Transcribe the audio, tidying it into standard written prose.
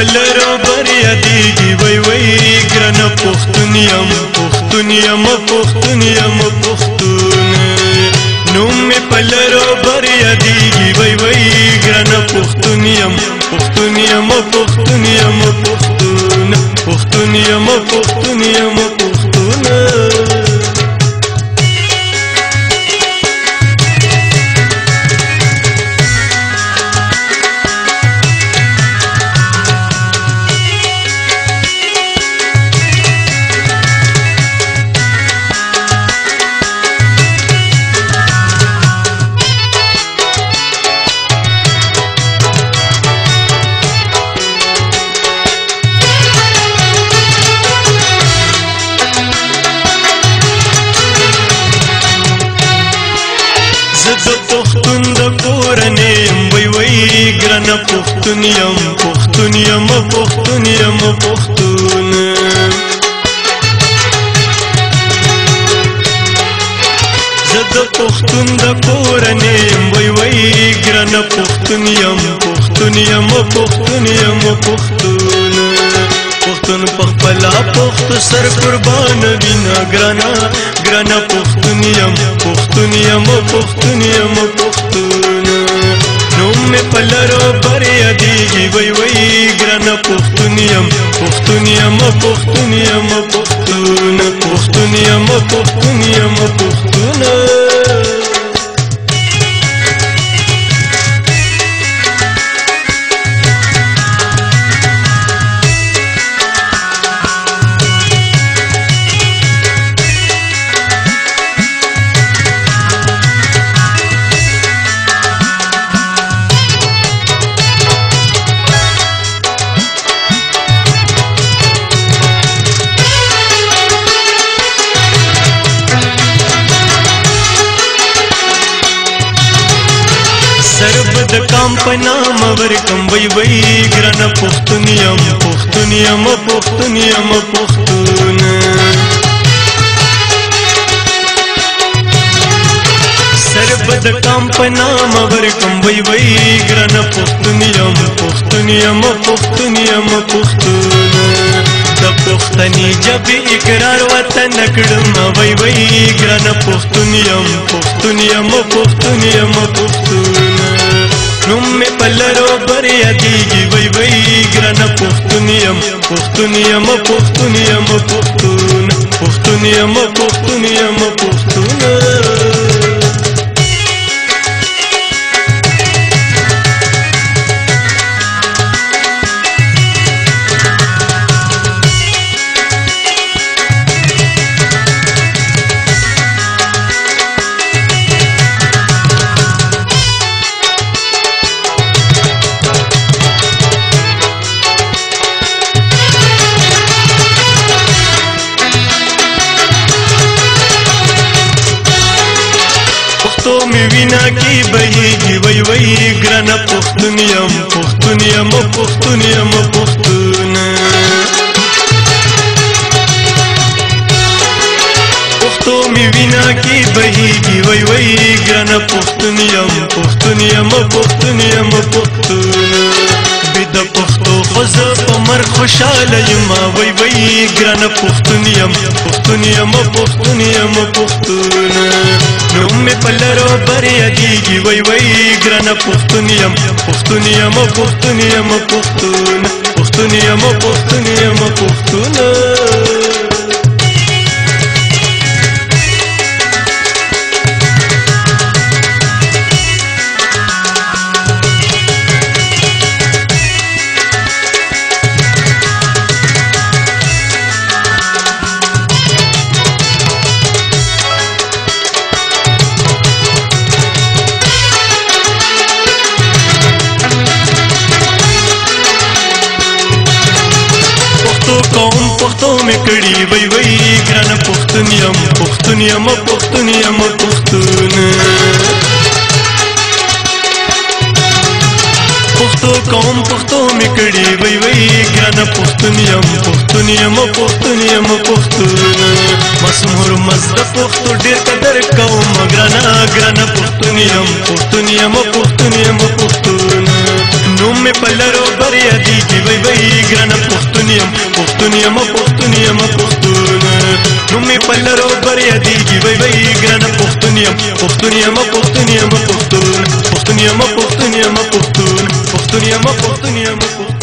پلرو بر یادیږي وای وای ګران پښتون یم پښتون یم پښتون یم پښتون نوم می پلرو بر یادیږي وای وای ګران پښتون یم پښتون یم پښتون یم پښتون پښتون یم پښتون یم پښتون پښتون د کورنۍ یم وای وای ګران پښتون یم پښتون یم پښتون یم پښتون زه د پښتون د کورنۍ یم وای وای ګران پښتون یم پښتون یم پښتون یم پښتون پښتون په خپله پښتو سر قربان وینا ګرانا ګرانا پښتون یم پښتون یم پښتون یم پښتون نوم مې په لرو بر یادیږي وای وای ګرانا پښتون یم پښتون یم پښتون یم پښتون پښتون یم پښتون یم پښتون د کام په نام ورکم وای وای ګران پښتون یم پښتون یم پښتون یم پښتون سرب د کام په نام ورکم وای وای ګران پښتون یم پښتون یم پښتون یم پښتون د پښتني ژبې اقرار وطن کړم وای وای ګران پښتون یم پښتون یم پښتون یم پښتون نوم می پلرو بر یادیږي وای وای ګران پښتون یم پښتون یم پښتون یم پښتون پښتون یم پښتون یم پښتون می وینا کی بهیږي وای وای ګران پښتون یم پښتون یم پښتون یم پښتون پښتو می وینا کی بهیږي وای وای ګران پښتون یم پښتون یم پښتون یم پښتون بد پښتو خز په مر خوشاله یم وای وای ګران پښتون یم پښتون یم پښتون یم پښتون نوم می پلرو بر یادیږي وای وای ګران پښتون یم پښتون یم پښتون یم پښتون پښتون یم پښتون یم پښتون پښتو می کړي وای وای ګران پښتون یم پښتون یم پښتون یم پښتون پښتو قوم پښتو می کړي وای وای ګران پښتون یم پښتون یم پښتون یم پښتون مسمور مزد پښتو ډیر قدر کوم ګران ګران پښتون یم پښتون یم پښتون یم پښتون نوم مې په لرو بر یادېږي وای وای ګرانه پښتون یم پښتون یم پښتون یم پښتون نوم مې په لرو بر یادېږي وای وای ګرانه پښتون یم پښتون یم پښتون یم پښتون پښتون یم پښتون یم پښتون پښتون یم پښتون یم پښتون